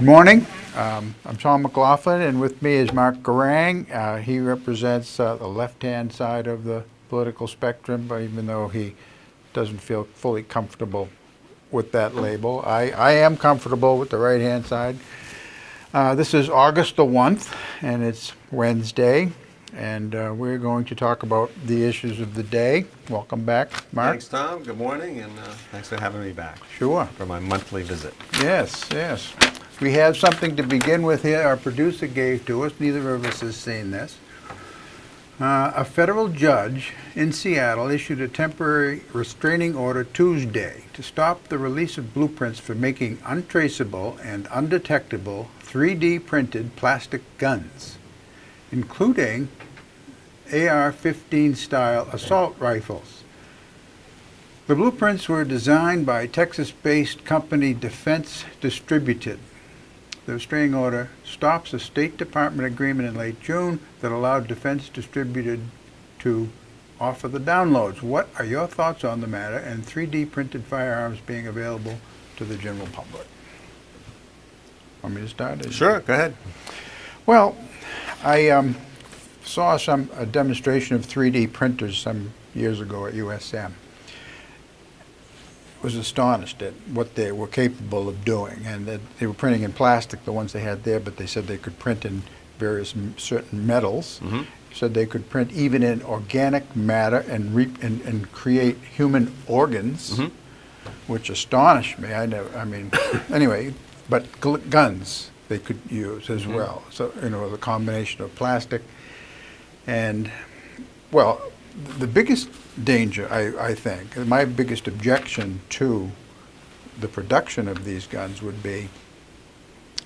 Good morning. I'm Tom McLaughlin, and with me is Mark Guerringue. He represents the left-hand side of the political spectrum, but even though he doesn't feel fully comfortable with that label. I am comfortable with the right-hand side. This is August the 1st, and it's Wednesday, and we're going to talk about the issues of the day. Welcome back, Mark. Thanks, Tom. Good morning, and thanks for having me back. Sure. For my monthly visit. Yes, yes. We have something to begin with here. Our producer gave to us. Neither of us has seen this. A federal judge in Seattle issued a temporary restraining order Tuesday to stop the release of blueprints for making untraceable and undetectable 3D printed plastic guns, including AR-15 style assault rifles. The blueprints were designed by Texas-based company Defense Distributed. The restraining order stops a State Department agreement in late June that allowed Defense Distributed to offer the downloads. What are your thoughts on the matter and 3D printed firearms being available to the general public? Want me to start? Sure, go ahead. Well, I saw a demonstration of 3D printers some years ago at USM. Was astonished at what they were capable of doing, and that they were printing in plastic, the ones they had there, but they said they could print in various certain metals. Mm-hmm. Said they could print even in organic matter and create human organs, mm-hmm. which astonished me. Anyway, but guns they could use as mm-hmm. well. So, the combination of plastic and, well, the biggest danger, I think, my biggest objection to the production of these guns would be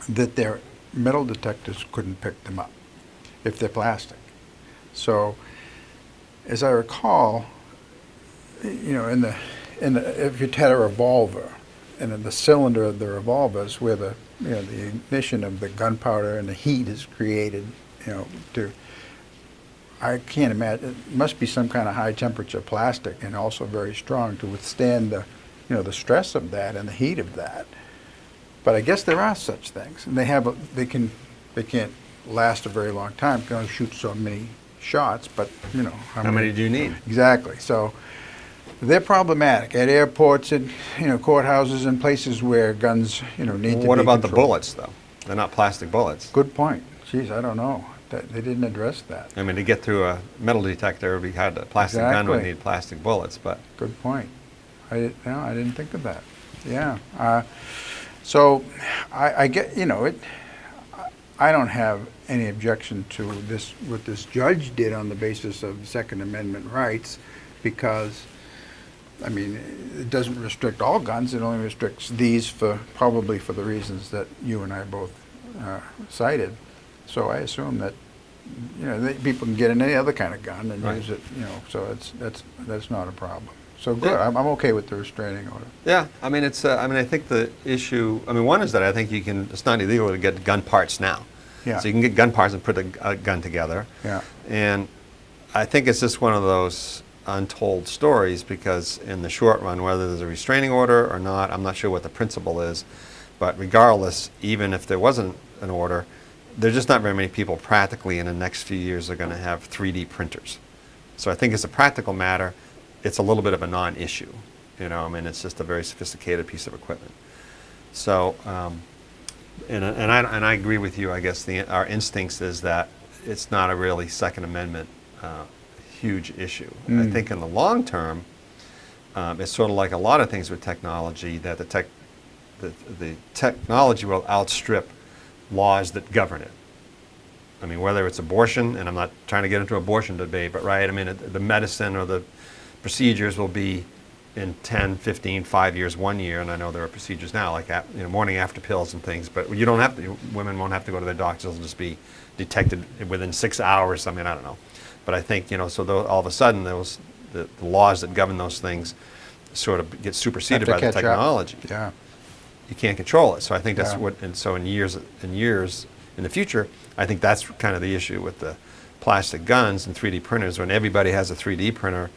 that their metal detectors couldn't pick them up if they're plastic. So, as I recall, if you had a revolver, and in the cylinder of the revolver is where the ignition of the gunpowder and the heat is created, I can't imagine. It must be some kind of high temperature plastic and also very strong to withstand the stress of that and the heat of that. But I guess there are such things, and they can't last a very long time. You can only shoot so many shots, but how many do you need? Exactly. So they're problematic at airports and courthouses and places where guns need to be What about the controlled. bullets though? They're not plastic bullets. Good point. Geez, I don't know. They didn't address that. I mean, to get through a metal detector, we had a plastic gun would need plastic bullets, but... Good point. I didn't think of that. Yeah. So I get, I don't have any objection to what this judge did on the basis of Second Amendment rights, because, it doesn't restrict all guns. It only restricts these probably for the reasons that you and I both cited. So I assume that people can get in any other kind of gun and use it. So that's not a problem. So good. Yeah. I'm okay with the restraining order. Yeah, it's. I think the issue. One is that I think it's not illegal to get gun parts now. Yeah. So you can get gun parts and put a gun together. Yeah. And I think it's just one of those untold stories, because in the short run, whether there's a restraining order or not, I'm not sure what the principle is. But regardless, even if there wasn't an order, there's just not very many people practically in the next few years are going to have 3D printers. So I think as a practical matter, it's a little bit of a non-issue. It's just a very sophisticated piece of equipment. So, and I agree with you. I guess our instincts is that it's not a really Second Amendment huge issue. I think in the long term, it's sort of like a lot of things with technology, that the technology will outstrip laws that govern it. Whether it's abortion, and I'm not trying to get into abortion debate, but the medicine or the procedures will be in 10, 15, 5 years, 1 year, and I know there are procedures now like morning after pills and things, but you don't have to. Women won't have to go to their doctors; it'll just be detected within 6 hours. I don't know, but I think all of a sudden the laws that govern those things sort of get superseded by the technology. Up. Yeah. You can't control it. So I think that's what, and so in years in the future, I think that's kind of the issue with the plastic guns and 3D printers. When everybody has a 3D printer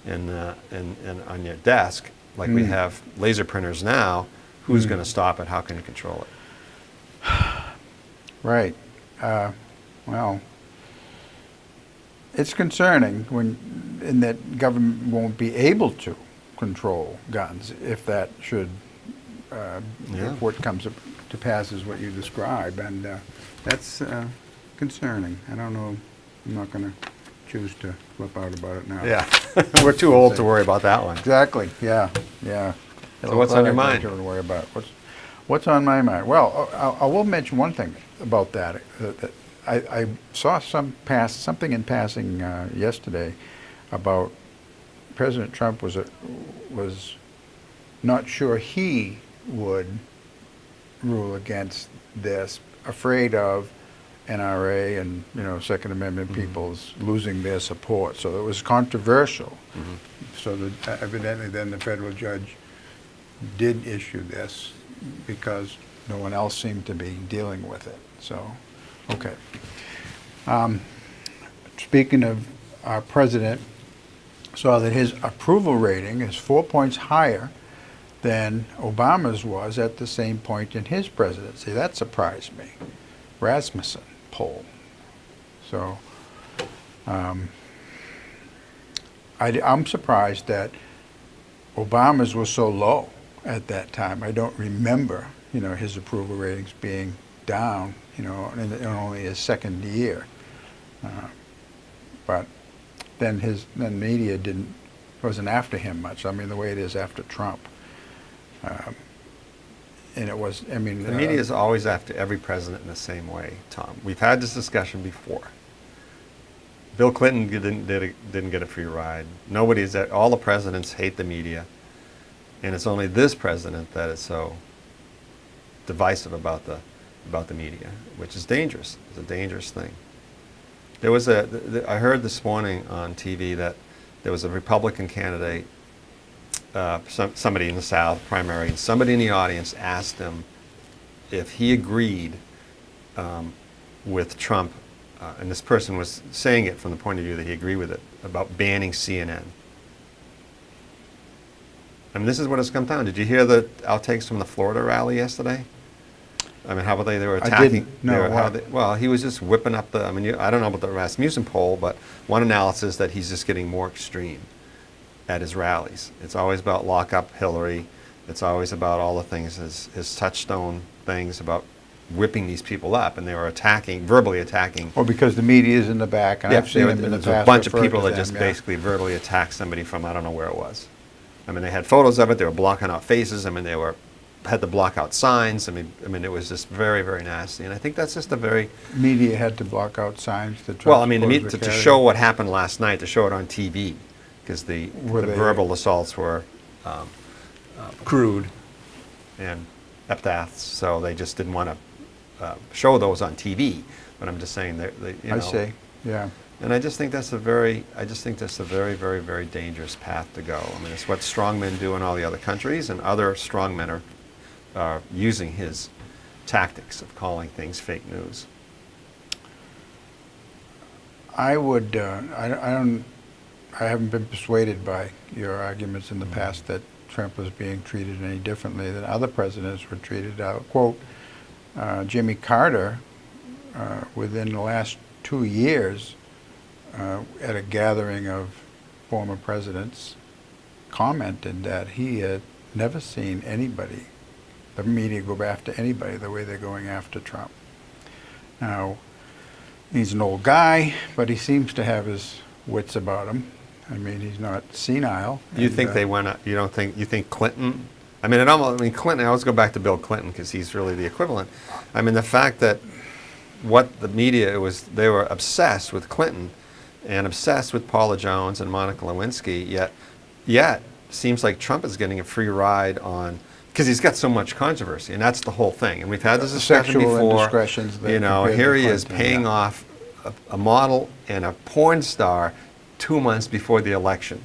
in on your desk, like we have laser printers now, who's going to stop it? How can you control it? right. Well, it's concerning in that government won't be able to control guns if that should, if what comes to pass is what you describe, and that's concerning. I don't know, I'm not going to choose to flip out about it now. Yeah, we're too old to worry about that one. Exactly, yeah. So what's on your mind? To worry about. What's on my mind? Well, I will mention one thing about that. That I saw something in passing yesterday about President Trump was not sure he would rule against this, afraid of NRA and Second Amendment peoples losing their support. So it was controversial. So that evidently then the federal judge did issue this because no one else seemed to be dealing with it. So, okay. Speaking of our president, saw that his approval rating is 4 points higher than Obama's was at the same point in his presidency. That surprised me. Rasmussen poll. So I'm surprised that Obama's was so low at that time. I don't remember, his approval ratings being down, in only his second year. But then media wasn't after him much. I mean, the way it is after Trump. And it was, the media is always after every president in the same way, Tom. We've had this discussion before. Bill Clinton didn't get a free ride. All the presidents hate the media. And it's only this president that is so divisive about the media, which is dangerous. It's a dangerous thing. I heard this morning on TV that there was a Republican candidate, somebody in the South primary, and somebody in the audience asked him if he agreed with Trump, and this person was saying it from the point of view that he agreed with it, about banning CNN. I mean, this is what it's come down. Did you hear the outtakes from the Florida rally yesterday? I mean, how about they were attacking? I didn't. No. Well, he was just whipping up I don't know about the Rasmussen poll, but one analysis that he's just getting more extreme at his rallies. It's always about lock up Hillary. It's always about all the things, his touchstone things about whipping these people up, and they were verbally attacking. Well, because the media is in the back, and I've seen them in the past. There's a bunch of people that just basically verbally attacked somebody from I don't know where it was. I mean, they had photos of it. They were blocking out faces. I mean, had to block out signs. I mean, it was just very, very nasty. And I think that's just a very media had to block out signs. To show what happened last night, to show it on TV, because the verbal assaults were crude and epithets, so they just didn't want to show those on TV. But I'm just saying I see, yeah. And I just think that's a very, very, very dangerous path to go. I mean, it's what strongmen do in all the other countries, and other strongmen are using his tactics of calling things fake news. I haven't been persuaded by your arguments in the past that Trump was being treated any differently than other presidents were treated. I'll quote Jimmy Carter within the last 2 years at a gathering of former presidents commented that he had never seen the media go after anybody the way they're going after Trump. Now, he's an old guy, but he seems to have his wits about him. I mean, he's not senile. You think they went? You think Clinton? Clinton. I always go back to Bill Clinton because he's really the equivalent. I mean, the fact that what the media they were obsessed with Clinton and obsessed with Paula Jones and Monica Lewinsky. Yet seems like Trump is getting a free ride on. Because he's got so much controversy, and that's the whole thing. And we've had this discussion before. Indiscretions Here he is paying off a model and a porn star 2 months before the election.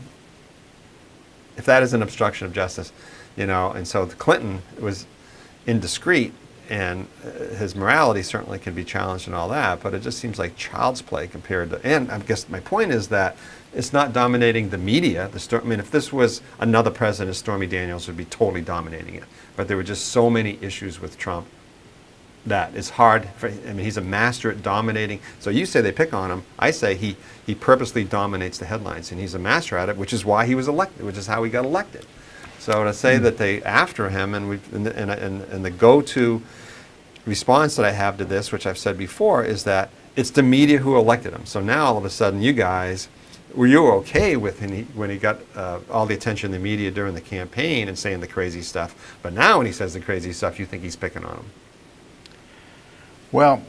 If that is an obstruction of justice, and so Clinton was indiscreet, and his morality certainly can be challenged and all that, but it just seems like child's play compared to. And I guess my point is that it's not dominating the media. If this was another president, Stormy Daniels would be totally dominating it. But there were just so many issues with Trump that. It's hard for, I mean, he's a master at dominating. So you say they pick on him. I say he purposely dominates the headlines, and he's a master at it, which is why he was elected, which is how he got elected. So to say that they after him, and the go-to response that I have to this, which I've said before, is that it's the media who elected him. So now all of a sudden, you guys, were you okay with when he got all the attention in the media during the campaign and saying the crazy stuff? But now when he says the crazy stuff, you think he's picking on him. Well,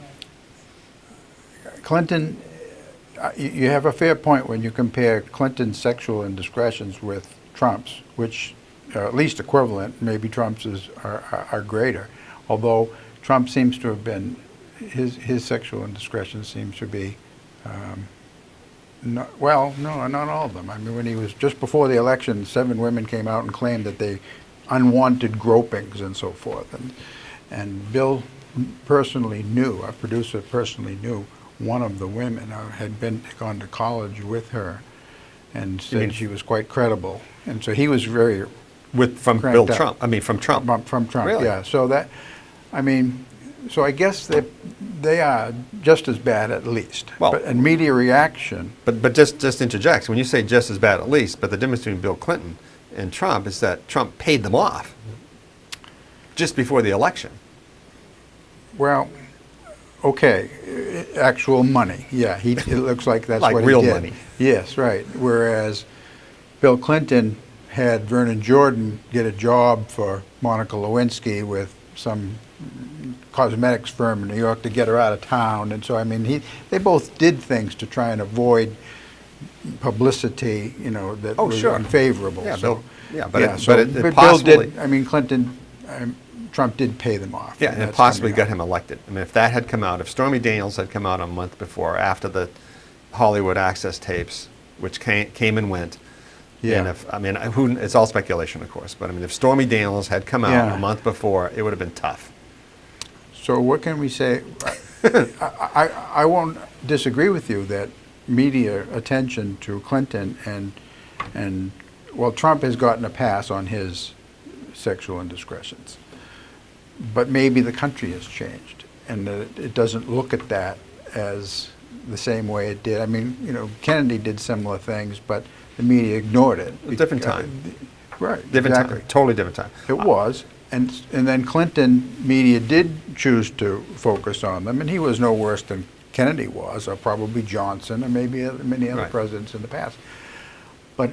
Clinton, you have a fair point when you compare Clinton's sexual indiscretions with Trump's, which are at least equivalent. Maybe Trump's are greater, although Trump seems to have been, his sexual indiscretion seems to be, not all of them. I mean, when he was just before the election, 7 women came out and claimed that they unwanted gropings and so forth, and Bill personally knew, our producer personally knew one of the women, had gone to college with her, and said she was quite credible, and so he was very from Bill Trump. I mean, from Trump. From Trump, Really? yeah. So that, I mean, so I guess they are just as bad at least. Well, and media reaction. But just interject. When you say just as bad at least, but the difference between Bill Clinton and Trump is that Trump paid them off just before the election. Well, okay, actual money. Yeah, it looks like that's like what real he did. money. Yes, right. Whereas Bill Clinton had Vernon Jordan get a job for Monica Lewinsky with some cosmetics firm in New York to get her out of town, and so I mean, they both did things to try and avoid publicity, that was unfavorable. Yeah, so, but Bill did. I mean, Clinton. Trump did pay them off. Yeah, and it possibly got him elected. I mean, if that had come out, if Stormy Daniels had come out a month before, after the Hollywood Access tapes, which came and went, and it's all speculation, of course, but I mean, if Stormy Daniels had come out a month before, it would have been tough. So what can we say? I won't disagree with you that media attention to Clinton and Trump has gotten a pass on his sexual indiscretions. But maybe the country has changed, and it doesn't look at that as the same way it did. I mean, Kennedy did similar things, but the media ignored it. A different time. Right, different exactly. Time. Totally different time. It was, and then Clinton media did choose to focus on them, and he was no worse than Kennedy was, or probably Johnson, or maybe many other presidents in the past. But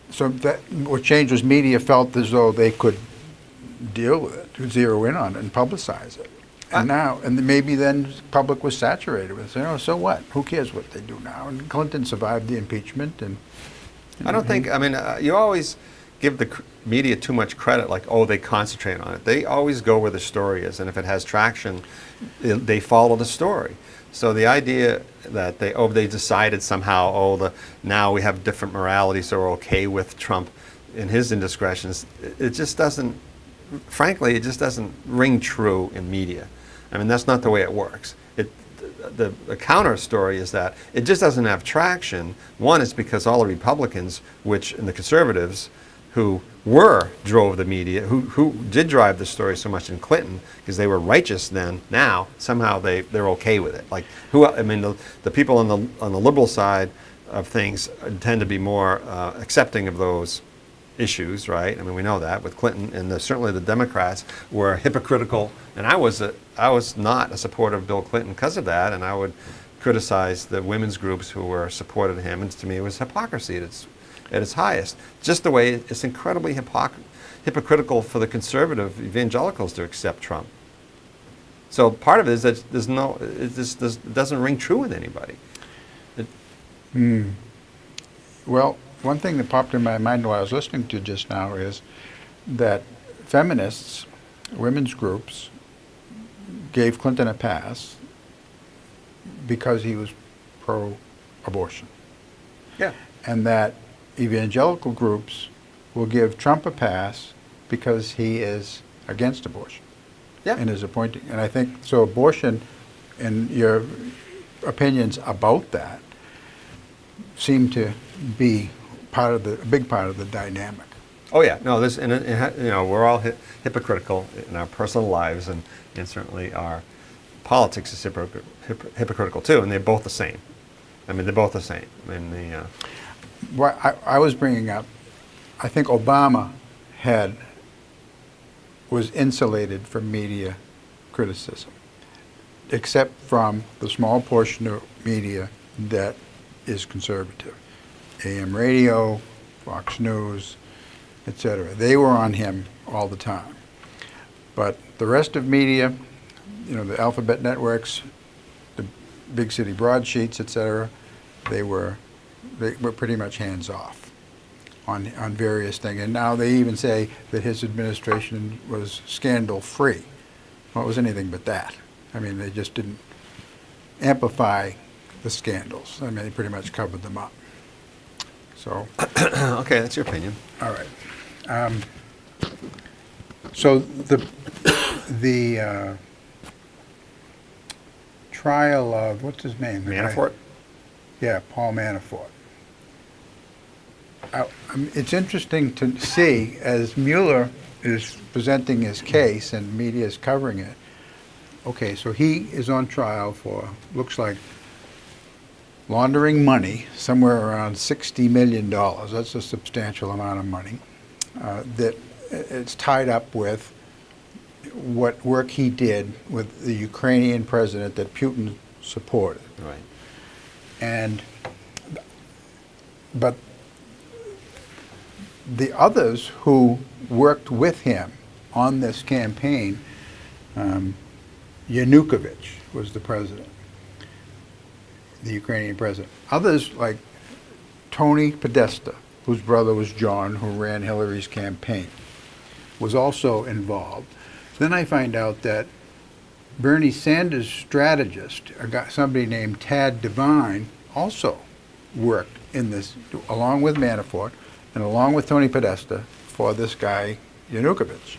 so that what changed was media felt as though they could deal with it, zero in on it, and publicize it. And maybe then the public was saturated with it. So what? Who cares what they do now? And Clinton survived the impeachment. And I don't think, you always give the media too much credit, like, they concentrate on it. They always go where the story is, and if it has traction, they follow the story. So the idea that they decided somehow, now we have different morality, so we're okay with Trump in his indiscretions, it just doesn't, frankly, it just doesn't ring true in media. I mean, that's not the way it works. The counter story is that it just doesn't have traction. One is because all the Republicans, and the conservatives, who drove the media, who did drive the story so much in Clinton, because they were righteous then, now somehow they're okay with it. Like, the people on the liberal side of things tend to be more accepting of those issues, right? I mean, we know that with Clinton, and certainly the Democrats were hypocritical, and I was not a supporter of Bill Clinton because of that, and I would criticize the women's groups who were supported him, and to me it was hypocrisy at its highest. Just the way it's incredibly hypocritical for the conservative evangelicals to accept Trump. So part of it is that it doesn't ring true with anybody. Well, one thing that popped in my mind while I was listening to you just now is that feminists, women's groups, gave Clinton a pass because he was pro-abortion. Yeah. And that evangelical groups will give Trump a pass because he is against abortion. Yeah. And is appointing. And I think, so abortion, and your opinions about that, seem to be a big part of the dynamic. Oh yeah, no. There's, you know, we're all hypocritical in our personal lives, and certainly our politics is hypocritical too, and they're both the same. I mean, they're both the same. I mean, What I was bringing up, I think Obama was insulated from media criticism, except from the small portion of media that is conservative. AM radio, Fox News, etc. They were on him all the time. But the rest of media, you know, the alphabet networks, the big city broadsheets, etc., they were pretty much hands off on various things. And now they even say that his administration was scandal free. Well, it was anything but that. I mean, they just didn't amplify the scandals. I mean, they pretty much covered them up. So, okay, that's your opinion. all right. So the trial of, what's his name? Manafort? Yeah, Paul Manafort. It's interesting to see, as Mueller is presenting his case and media is covering it, okay, so he is on trial for, looks like, laundering money, somewhere around $60 million. That's a substantial amount of money. That it's tied up with what work he did with the Ukrainian president that Putin supported. Right. But the others who worked with him on this campaign, Yanukovych was the president, the Ukrainian president. Others like Tony Podesta, whose brother was John, who ran Hillary's campaign, was also involved. Then I find out that Bernie Sanders' strategist, somebody named Tad Devine, also worked in this, along with Manafort and along with Tony Podesta, for this guy Yanukovych.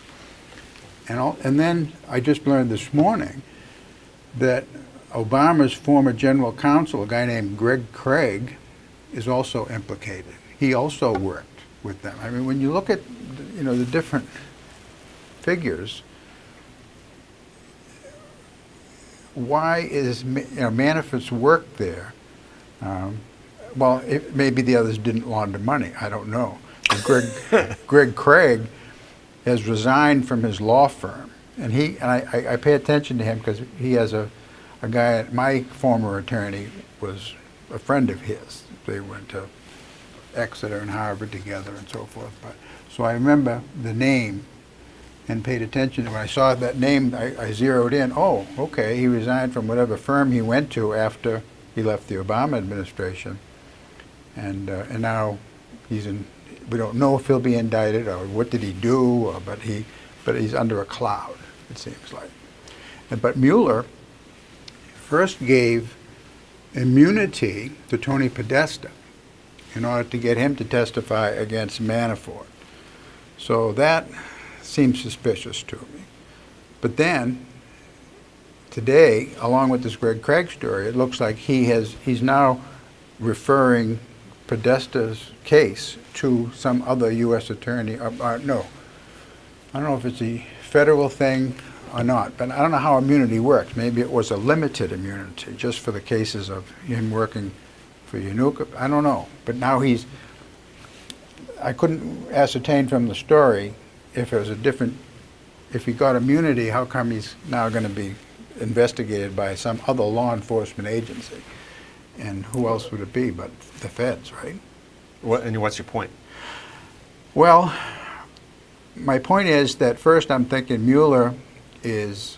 And then I just learned this morning that Obama's former general counsel, a guy named Greg Craig, is also implicated. He also worked with them. I mean, when you look at, you know, the different figures, why is, you know, Manafort's work there? Well, maybe the others didn't launder money. I don't know. Greg Craig has resigned from his law firm, and I pay attention to him because he has a guy. My former attorney was a friend of his. They went to Exeter and Harvard together and so forth. So I remember the name and paid attention. When I saw that name, I zeroed in. Oh, okay, he resigned from whatever firm he went to after he left the Obama administration, and now he's in. We don't know if he'll be indicted or what did he do, but he's under a cloud, it seems like. But Mueller first gave immunity to Tony Podesta in order to get him to testify against Manafort. So that seems suspicious to me. But then, today, along with this Greg Craig story, it looks like he's now referring Podesta's case to some other U.S. attorney. No, I don't know if it's a federal thing or not, but I don't know how immunity works. Maybe it was a limited immunity just for the cases of him working for Yanukovych. I don't know. But now I couldn't ascertain from the story if it was if he got immunity, how come he's now going to be investigated by some other law enforcement agency? And who else would it be but the feds, right? And what's your point? Well, my point is that first I'm thinking Mueller is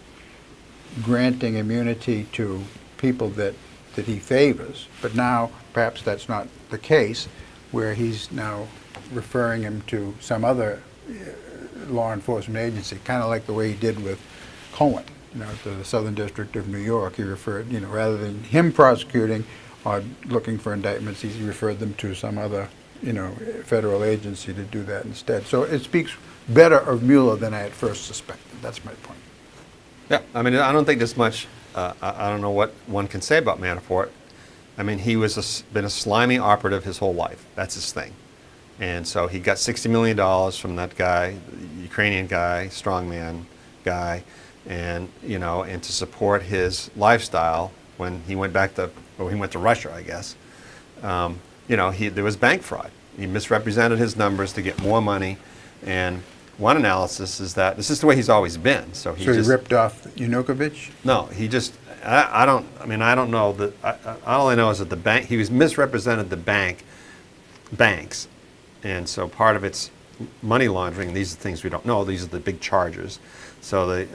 granting immunity to people that he favors, but now perhaps that's not the case, where he's now referring him to some other law enforcement agency, kind of like the way he did with Cohen, to the Southern District of New York. He referred, rather than him prosecuting or looking for indictments, he referred them to some other, federal agency to do that instead. So it speaks better of Mueller than I at first suspected. That's my point. Yeah, I mean, I don't think there's much, I don't know what one can say about Manafort. I mean, he was been a slimy operative his whole life. That's his thing. And so he got $60 million from that guy, Ukrainian guy, strongman guy, and and to support his lifestyle when he went back to, well, he went to Russia, I guess. There was bank fraud. He misrepresented his numbers to get more money, and one analysis is that this is the way he's always been. So he ripped off Yanukovych? No, he just. I don't know that. All I know is that he was misrepresented the banks, and so part of it's money laundering. These are things we don't know. These are the big charges. So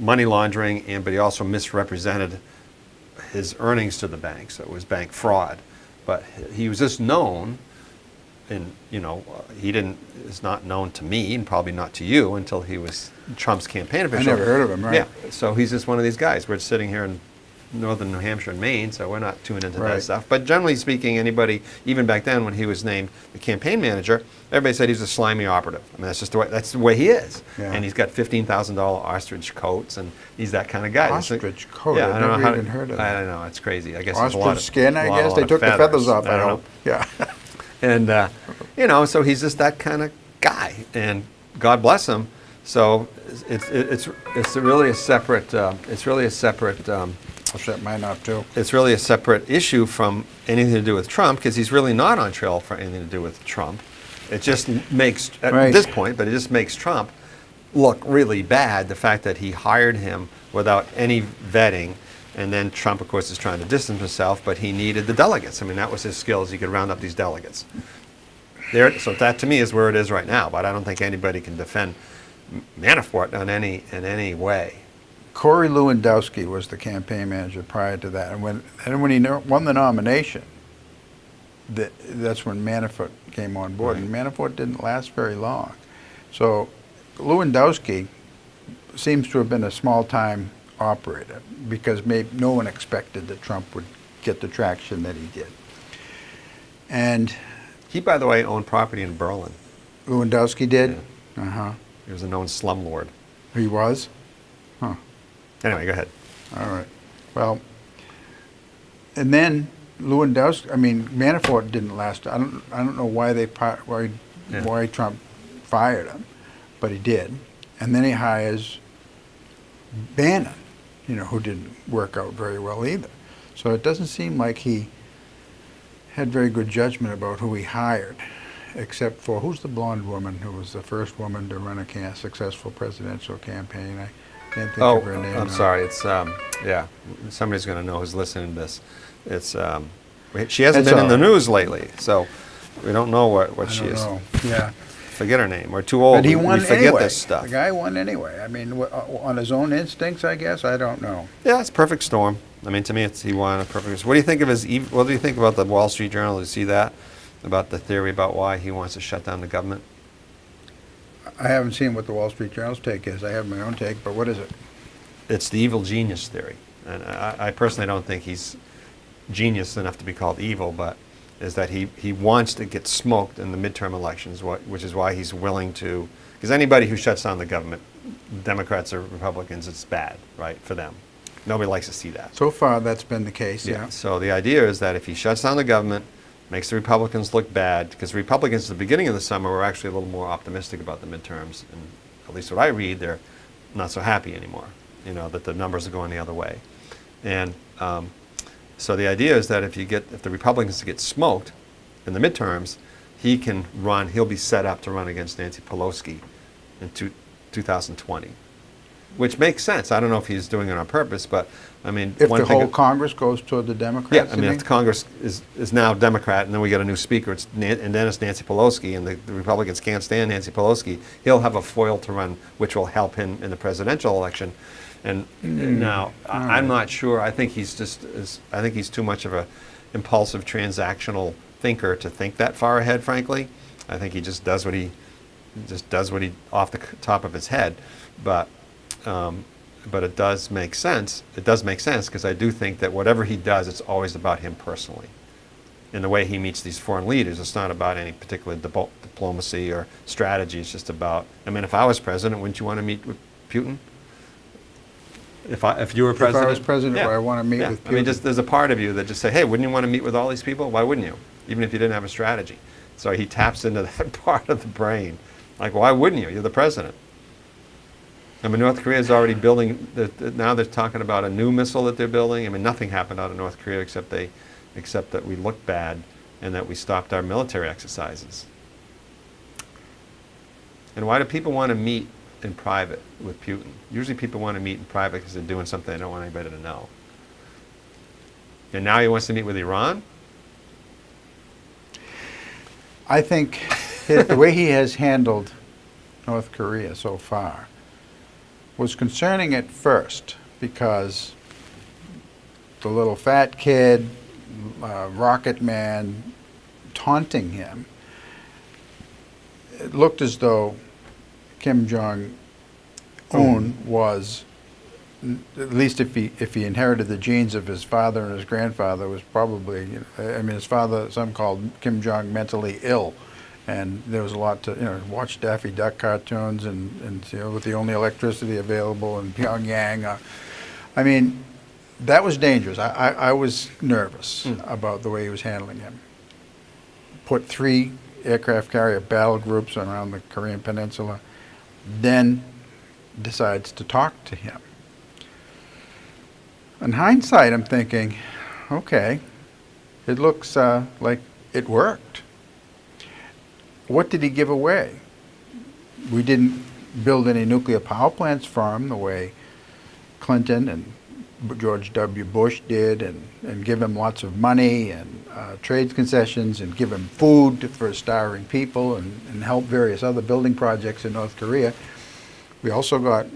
money laundering, but he also misrepresented his earnings to the bank. So it was bank fraud. But he was just known, and he is not known to me, and probably not to you, until he was Trump's campaign official. I never heard of him, right? Yeah, so he's just one of these guys. We're sitting here in northern New Hampshire and Maine, so we're not tuned into that stuff. But generally speaking, anybody, even back then when he was named the campaign manager, everybody said he's a slimy operative. I mean, that's the way he is. Yeah. And he's got $15,000 ostrich coats, and he's that kind of guy. Ostrich coat? Yeah, I've never even heard of that. I don't know, it's crazy. I guess Ostrich there's a lot of skin, I guess? lot They of took the feathers off, I don't hope. know. Yeah. And, so he's just that kind of guy, and God bless him. So it's really a separate, I'll set mine up too. it's really a separate issue from anything to do with Trump, because he's really not on trail for anything to do with Trump. It just makes, at this point, but it just makes Trump look really bad, the fact that he hired him without any vetting. And then Trump, of course, is trying to distance himself, but he needed the delegates. I mean, that was his skills. He could round up these delegates. So that, to me, is where it is right now. But I don't think anybody can defend Manafort in any way. Corey Lewandowski was the campaign manager prior to that. And when he won the nomination, that's when Manafort came on board. Right. And Manafort didn't last very long. So Lewandowski seems to have been a small-time operator, because maybe no one expected that Trump would get the traction that he did. And He, by the way, owned property in Berlin. Lewandowski did? Yeah. Uh-huh. He was a known slumlord. He was? Huh. Anyway, go ahead. All right. Well, and then Manafort didn't last. I don't know why Trump fired him, but he did. And then he hires Bannon, who didn't work out very well either. So it doesn't seem like he had very good judgment about who he hired, except for, who's the blonde woman who was the first woman to run a successful presidential campaign? I can't think of her name. I'm now. sorry. It's somebody's going to know who's listening to this. It's she hasn't been in the news lately, so we don't know what she is. Yeah. Forget her name. We're too old. But he won we forget anyway. this stuff. The guy won anyway. I mean, on his own instincts, I guess. I don't know. Yeah, it's a perfect storm. I mean, to me, he won a perfect storm. What do you think of what do you think about the Wall Street Journal? Did you see that? About the theory about why he wants to shut down the government? I haven't seen what the Wall Street Journal's take is. I have my own take, but what is it? It's the evil genius theory. And I personally don't think he's genius enough to be called evil, but is that he wants to get smoked in the midterm elections, which is why he's willing to, because anybody who shuts down the government, Democrats or Republicans, it's bad, right, for them. Nobody likes to see that. So far, that's been the case, yeah. So the idea is that if he shuts down the government, makes the Republicans look bad, because Republicans at the beginning of the summer were actually a little more optimistic about the midterms, and at least what I read, they're not so happy anymore, that the numbers are going the other way. And so the idea is that if the Republicans get smoked in the midterms, he'll be set up to run against Nancy Pelosi in 2020, which makes sense. I don't know if he's doing it on purpose, but I mean, if the whole Congress goes toward the Democrats, yeah, I mean, if the Congress is now Democrat, and then we get a new speaker, and then it's Nancy Pelosi, and the Republicans can't stand Nancy Pelosi, he'll have a foil to run, which will help him in the presidential election. And now, I'm not sure. I think he's too much of a impulsive, transactional thinker to think that far ahead. Frankly, I think he just does what he off the top of his head. But it does make sense. It does make sense, because I do think that whatever he does, it's always about him personally. In the way he meets these foreign leaders, it's not about any particular diplomacy or strategy. It's just about. I mean, if I was president, wouldn't you want to meet with Putin? If you were president? If I was president, yeah. would I want to meet with Putin? I mean, there's a part of you that just say, hey, wouldn't you want to meet with all these people? Why wouldn't you? Even if you didn't have a strategy. So he taps into that part of the brain. Like, why wouldn't you? You're the president. I mean, North Korea is already building, now they're talking about a new missile that they're building. I mean, nothing happened out of North Korea except that we looked bad and that we stopped our military exercises. And why do people want to meet in private with Putin? Usually people want to meet in private because they're doing something they don't want anybody to know. And now he wants to meet with Iran? I think the way he has handled North Korea so far was concerning at first because the little fat kid, rocket man, taunting him, it looked as though Kim Jong-un was, at least if he inherited the genes of his father and his grandfather, was probably, I mean, his father, some called Kim Jong mentally ill. And there was a lot to, watch Daffy Duck cartoons and with the only electricity available in Pyongyang. I mean, that was dangerous. I was nervous about the way he was handling him. Put 3 aircraft carrier battle groups around the Korean Peninsula, then decides to talk to him. In hindsight, I'm thinking, okay, it looks like it worked. What did he give away? We didn't build any nuclear power plants for him the way Clinton and George W. Bush did, and give him lots of money and trade concessions and give him food for starving people and help various other building projects in North Korea. We also got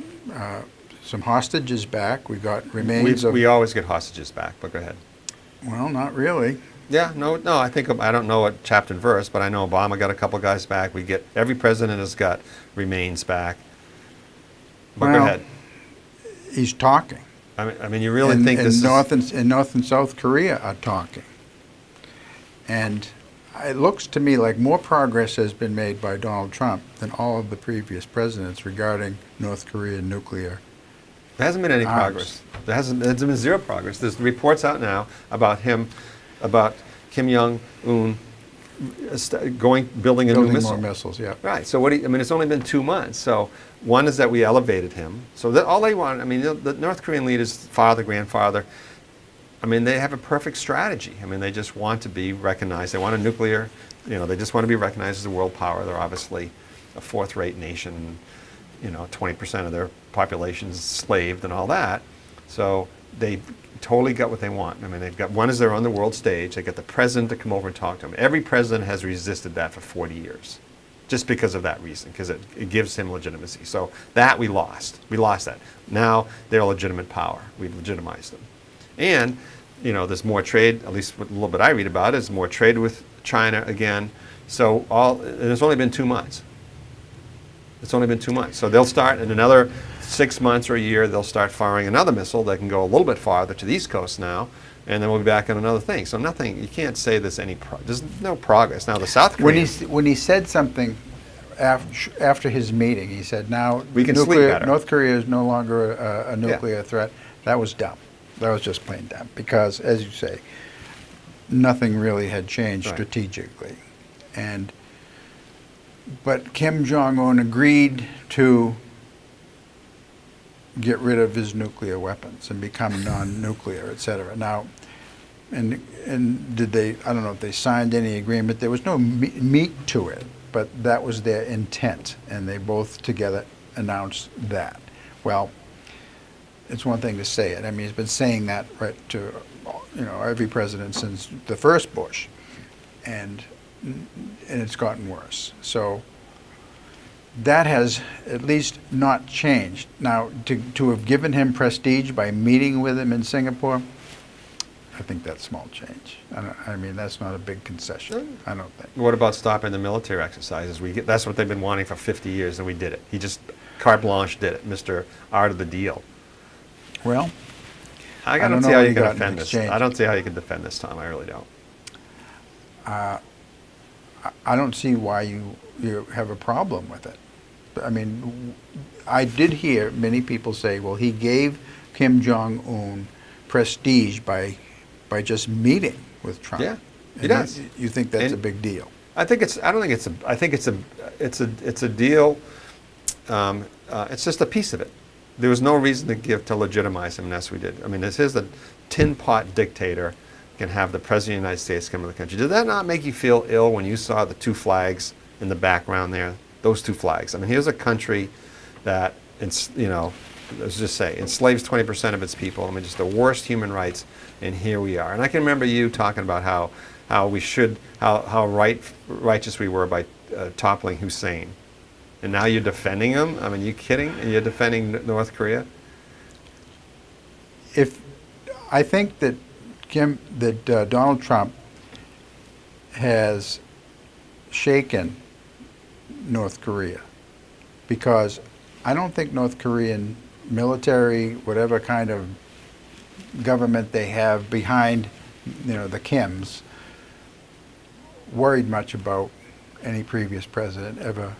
some hostages back. We got remains of... We always get hostages back, but go ahead. Well, not really. Yeah, no, I don't know what chapter and verse, but I know Obama got a couple guys back. Every president has got remains back. But go ahead. He's talking. I mean, you really think this North and South Korea are talking. And it looks to me like more progress has been made by Donald Trump than all of the previous presidents regarding North Korean nuclear. There hasn't been any progress. There's been zero progress. There's reports out now about Kim Jong-un building a new missile. More missiles, yeah. Right. So it's only been 2 months. So one is that we elevated him. So all they want, the North Korean leaders, father, grandfather, they have a perfect strategy. They just want to be recognized. They want a nuclear, they just want to be recognized as a world power. They're obviously a fourth-rate nation. 20% of their population is enslaved and all that. So they totally got what they want. They've got, one is they're on the world stage. They got the president to come over and talk to them. Every president has resisted that for 40 years, just because of that reason, because it gives him legitimacy. So that we lost. We lost that. Now they're a legitimate power. We've legitimized them. And, there's more trade, at least what a little bit I read about it, is more trade with China again. So and it's only been 2 months. It's only been 2 months. So they'll start in another 6 months or a year, they'll start firing another missile that can go a little bit farther to the East Coast now, and then we'll be back on another thing. So nothing, you can't say there's no progress. Now the South Koreans... When he said something after his meeting, he said, now we can sleep better. North Korea is no longer a nuclear threat. That was dumb. That was just plain dumb. Because, as you say, nothing really had changed strategically. But Kim Jong-un agreed to get rid of his nuclear weapons and become non-nuclear, et cetera. Now, and did they, I don't know if they signed any agreement. There was no meat to it, but that was their intent, and they both together announced that. Well, it's one thing to say it. He's been saying that right to, every president since the first Bush, and it's gotten worse. So that has at least not changed. Now, to have given him prestige by meeting with him in Singapore, I think that's small change. That's not a big concession, I don't think. What about stopping the military exercises? That's what they've been wanting for 50 years, and we did it. He just carte blanche did it, Mr. Art of the Deal. Well, I don't see how you can defend this. I don't see how you can defend this, Tom. I really don't. I don't see why you have a problem with it. I did hear many people say, well, he gave Kim Jong-un prestige by just meeting with Trump. Yeah, he does. You think that's a big deal? I think it's. I don't think it's a. I think it's a. It's a deal. It's just a piece of it. There was no reason to legitimize him unless we did. I mean, this is the tin pot dictator can have the president of the United States come to the country. Did that not make you feel ill when you saw the two flags in the background there? Those two flags. I mean, here's a country that, let's just say, enslaves 20% of its people. I mean, just the worst human rights, and here we are. And I can remember you talking about how righteous we were by toppling Hussein. And now you're defending him? I mean, you kidding? And you're defending North Korea? I think that Donald Trump has shaken North Korea, because I don't think North Korean military, whatever kind of government they have behind, the Kims, worried much about any previous president ever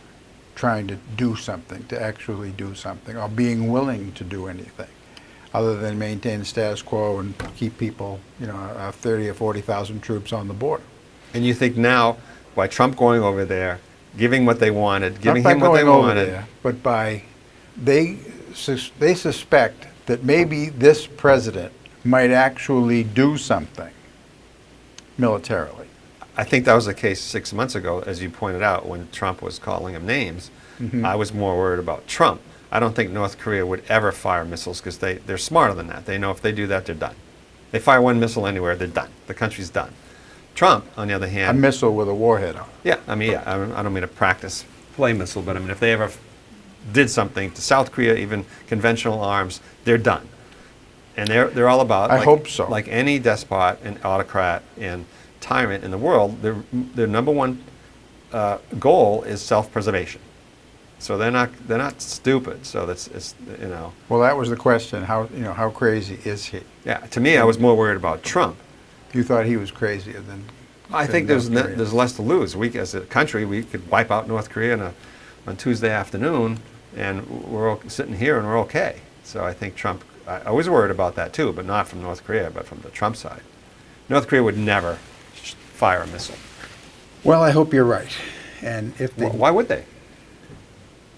trying to do something, to actually do something, or being willing to do anything, other than maintain the status quo and keep people, 30 or 40,000 troops on the border. And you think now, by Trump going over there, giving what they wanted, giving Not by him what they going over wanted, there, but they suspect that maybe this president might actually do something militarily. I think that was the case 6 months ago, as you pointed out, when Trump was calling him names. Mm-hmm. I was more worried about Trump. I don't think North Korea would ever fire missiles, because they're smarter than that. They know if they do that, they're done. They fire one missile anywhere, they're done. The country's done. Trump, on the other hand... A missile with a warhead on it. Yeah, I mean, I don't mean to play missile, but I mean, if they ever did something to South Korea, even conventional arms, they're done. And they're all about... I hope so. Like any despot and autocrat and tyrant in the world, their number one goal is self-preservation. So they're not stupid. So it's. Well, that was the question. How crazy is he? Yeah, to me, I was more worried about Trump. You thought he was crazier than... I think there's less to lose. We, as a country, we could wipe out North Korea on Tuesday afternoon, and we're all sitting here and we're okay. So I think Trump. I was worried about that too, but not from North Korea, but from the Trump side. North Korea would never fire a missile. Well, I hope you're right. And if they... Why would they?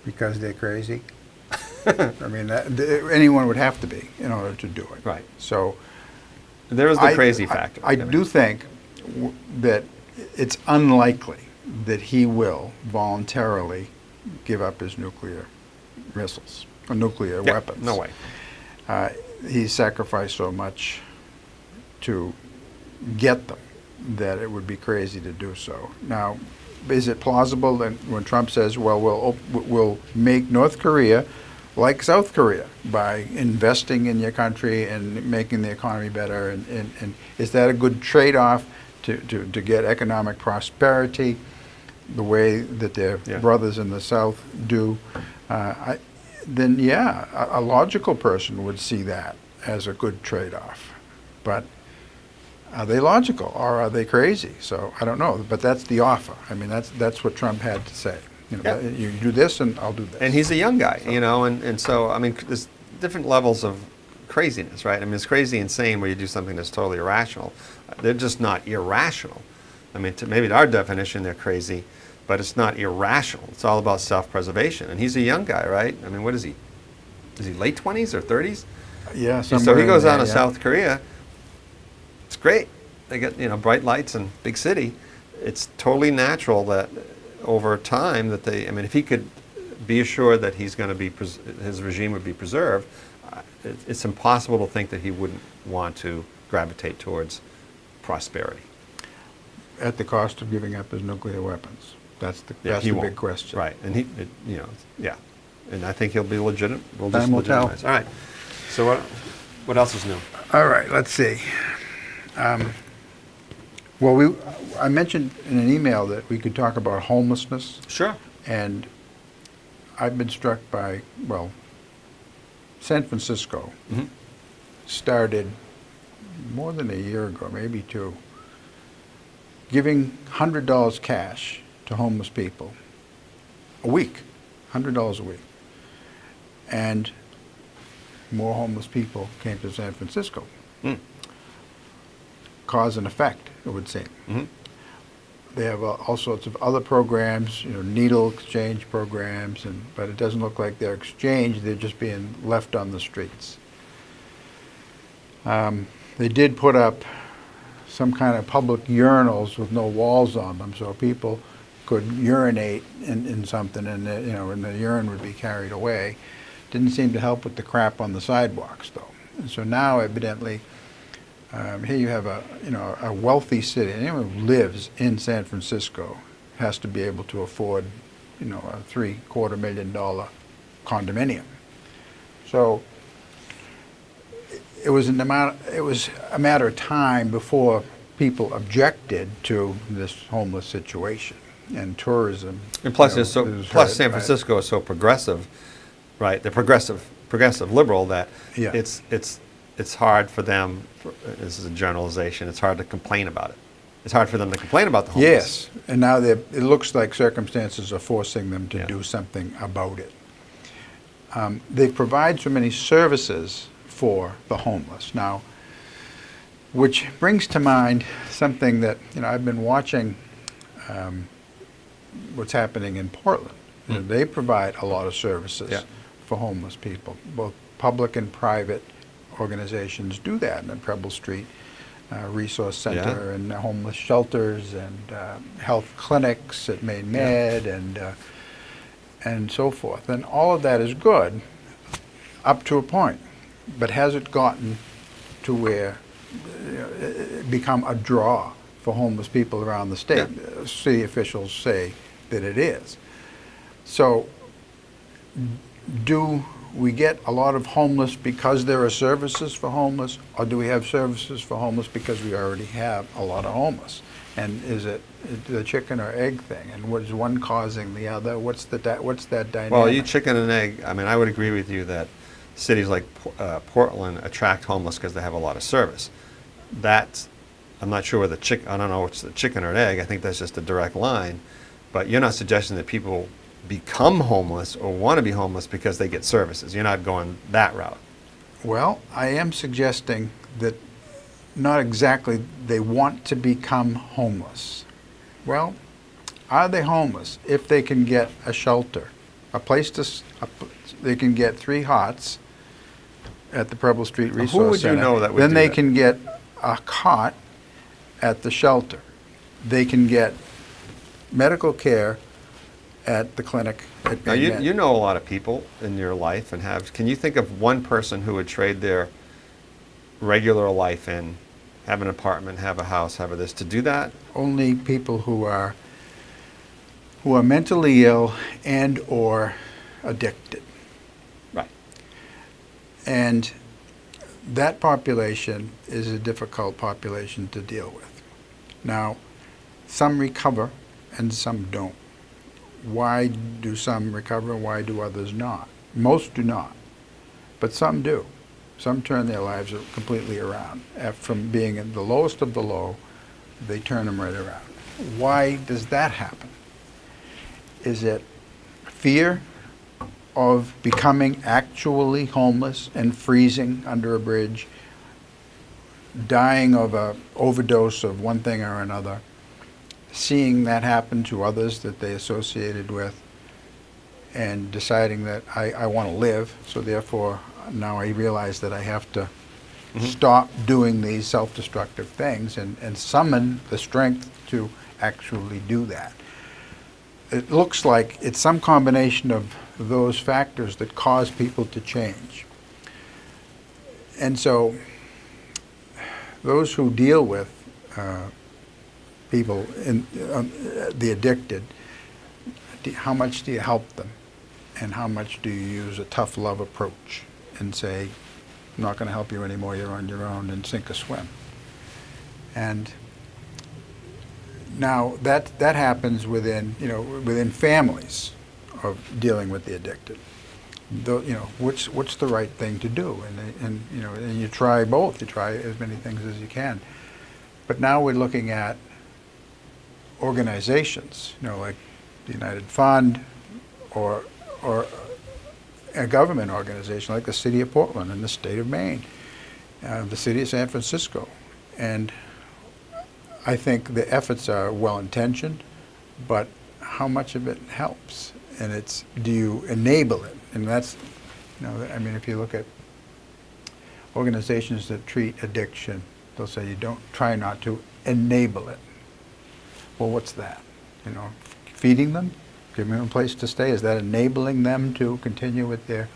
Because they're crazy. I mean, anyone would have to be in order to do it. Right. So there is the crazy factor. I do think that it's unlikely that he will voluntarily give up his nuclear missiles or nuclear weapons. No way. He's sacrificed so much to get them that it would be crazy to do so. Now, is it plausible that when Trump says, well, we'll make North Korea like South Korea by investing in your country and making the economy better, and is that a good trade-off to get economic prosperity the way that their brothers in the South do? Then yeah, a logical person would see that as a good trade-off. But are they logical or are they crazy? So I don't know, but that's the offer. I mean, that's what Trump had to say. You do this and I'll do this. And he's a young guy, and so, I mean, there's different levels of craziness, right? I mean, it's crazy insane where you do something that's totally irrational. They're just not irrational. I mean, maybe our definition, they're crazy, but it's not irrational. It's all about self-preservation. And he's a young guy, right? I mean, what is he? Is he late 20s or 30s? Yeah, so he goes out to South Korea. It's great. They get, bright lights and big city. It's totally natural that over time that if he could be assured that he's going to be, his regime would be preserved, it's impossible to think that he wouldn't want to gravitate towards prosperity. At the cost of giving up his nuclear weapons. That's the big question. Right, and and I think he'll be legitimate. We'll Time will tell. All right. So what else is new? All right, let's see. I mentioned in an email that we could talk about homelessness. Sure. And I've been struck by, San Francisco started more than a year ago, maybe two, giving $100 cash to homeless people a week, $100 a week. And more homeless people came to San Francisco. Cause and effect, it would seem. They have all sorts of other programs, needle exchange programs, but it doesn't look like they're exchanged. They're just being left on the streets. They did put up some kind of public urinals with no walls on them, so people could urinate in something, and the urine would be carried away. Didn't seem to help with the crap on the sidewalks, though. And so now, evidently, here you have a wealthy city. Anyone who lives in San Francisco has to be able to afford, a $750,000 condominium. So it was a matter of time before people objected to this homeless situation and tourism. And plus, was San hurt by it. Francisco is so progressive, right? They're progressive liberal that Yeah. it's hard for them. This is a generalization. It's hard to complain about it. It's hard for them to complain about the homeless. Yes, and now it looks like circumstances are forcing them to Yeah. do something about it. They provide so many services for the homeless now, which brings to mind something that I've been watching. What's happening in Portland? They provide a lot of services Yeah. for homeless people. Both public and private organizations do that. And Preble Street Resource Center Yeah. and homeless shelters and health clinics at Maine Med and so forth. And all of that is good up to a point. But has it gotten to where it become a draw for homeless people around the state? Yeah. City officials say that it is. So do we get a lot of homeless because there are services for homeless, or do we have services for homeless because we already have a lot of homeless? And is it the chicken or egg thing? And what is one causing the other? What's that dynamic? Well, you chicken and egg. I mean, I would agree with you that cities like Portland attract homeless because they have a lot of service. I'm not sure whether I don't know what's the chicken or an egg. I think that's just a direct line. But you're not suggesting that people become homeless or want to be homeless because they get services. You're not going that route. Well, I am suggesting that not exactly they want to become homeless. Well, are they homeless if they can get a shelter, they can get 3 hots at the Preble Street Resource Who would you Center. know that would Then do they that? can get a cot at the shelter. They can get medical care at the clinic at Now, Maine Med. you know a lot of people in your life can you think of one person who would trade their regular life in, have an apartment, have a house, have this, to do that? Only people who are mentally ill and or addicted. Right. And that population is a difficult population to deal with. Now, some recover and some don't. Why do some recover and why do others not? Most do not, but some do. Some turn their lives completely around. From being in the lowest of the low, they turn them right around. Why does that happen? Is it fear of becoming actually homeless and freezing under a bridge, dying of an overdose of one thing or another, seeing that happen to others that they associated with, and deciding that I want to live, so therefore now I realize that I have to stop doing these self-destructive things and summon the strength to actually do that. It looks like it's some combination of those factors that cause people to change. And so those who deal with people, the addicted, how much do you help them? And how much do you use a tough love approach and say, I'm not going to help you anymore, you're on your own, and sink or swim? And now that happens within families of dealing with the addicted. What's the right thing to do? And you try both. You try as many things as you can. But now we're looking at organizations, like the United Fund or a government organization like the City of Portland and the State of Maine, the City of San Francisco. And I think the efforts are well-intentioned, but how much of it helps? And it's, do you enable it? And that's, I mean, if you look at organizations that treat addiction, they'll say you don't, try not to enable it. Well, what's that? Feeding them, giving them a place to stay, is that enabling them to continue with their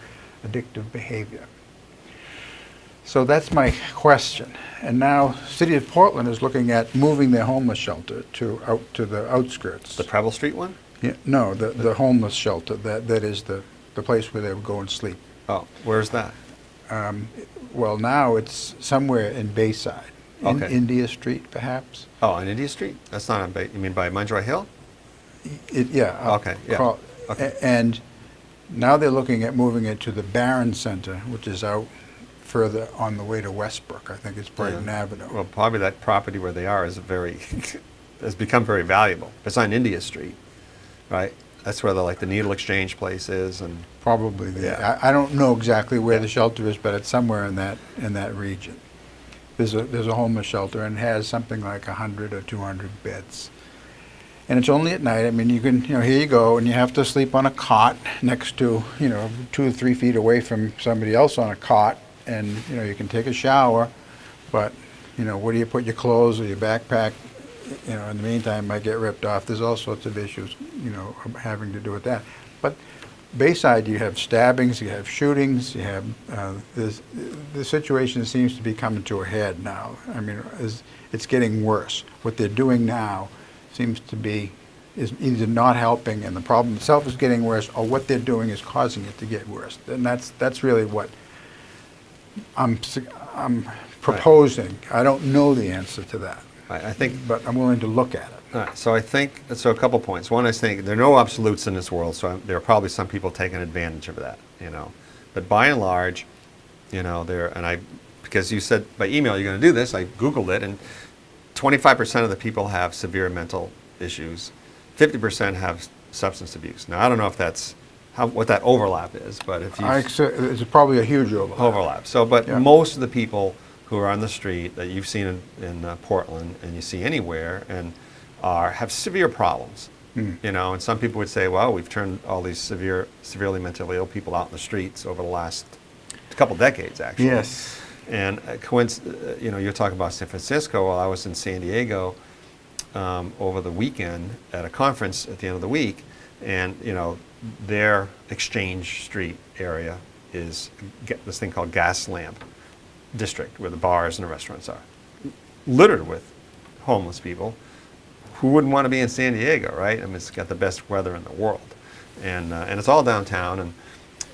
addictive behavior? So that's my question. And now, City of Portland is looking at moving their homeless shelter to the outskirts. The Preble Street one? Yeah, no, the homeless shelter, that is the place where they would go and sleep. Oh, where's that? Well, now it's somewhere in Bayside. In Okay. India Street, perhaps? Oh, on India Street? That's not on you mean by Munroy Hill? Yeah. Okay, yeah. Okay. And now they're looking at moving it to the Barron Center, which is out further on the way to Westbrook. I think it's Brighton Yeah. Avenue. Well, probably that property where they are is has become very valuable. It's on India Street, right? That's where the needle exchange place is, and Probably there. Yeah. I don't know exactly where Yeah. the shelter is, but it's somewhere in that region. There's a homeless shelter, and it has something like 100 or 200 beds. And it's only at night. I mean, you can, here you go, and you have to sleep on a cot next to, 2 or 3 feet away from somebody else on a cot, and, you can take a shower, but, where do you put your clothes or your backpack? In the meantime, might get ripped off. There's all sorts of issues, having to do with that. But Bayside, you have stabbings, you have shootings, you have, the situation seems to be coming to a head now. I mean, it's getting worse. What they're doing now seems to be, is either not helping and the problem itself is getting worse, or what they're doing is causing it to get worse. And that's really what I'm proposing. I don't know the answer to that, I think. but I'm willing to look at it. All right, so I think, a couple points. One, I think there are no absolutes in this world, so there are probably some people taking advantage of that, But by and large, because you said by email you're going to do this, I Googled it, and 25% of the people have severe mental issues. 50% have substance abuse. Now, I don't know if that's what that overlap is, but if you It's probably a huge overlap. So, but Yeah. most of the people who are on the street that you've seen in Portland and you see anywhere and have severe problems, and some people would say, well, we've turned all these severely mentally ill people out in the streets over the last couple decades, actually. Yes. And you're talking about San Francisco. Well, I was in San Diego over the weekend at a conference at the end of the week, and their Exchange Street area is this thing called Gas Lamp District, where the bars and the restaurants are, littered with homeless people. Who wouldn't want to be in San Diego, right? I mean, it's got the best weather in the world, and it's all downtown, and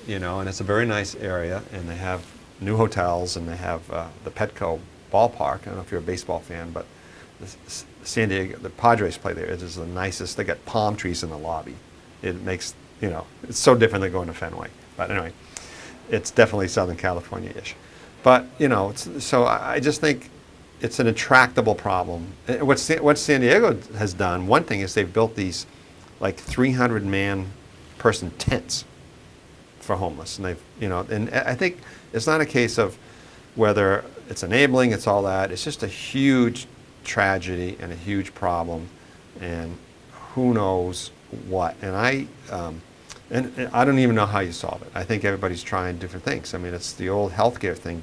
and it's a very nice area, and they have new hotels, and they have the Petco ballpark. I don't know if you're a baseball fan, but San Diego, the Padres play there. It is the nicest. They got palm trees in the lobby. It makes, it's so different than going to Fenway. But anyway, it's definitely Southern California-ish. But, so I just think it's an intractable problem. What San Diego has done, one thing is they've built these 300-man person tents for homeless. And and I think it's not a case of whether it's enabling, it's all that. It's just a huge tragedy and a huge problem, and who knows what. And I don't even know how you solve it. I think everybody's trying different things. I mean, it's the old healthcare thing.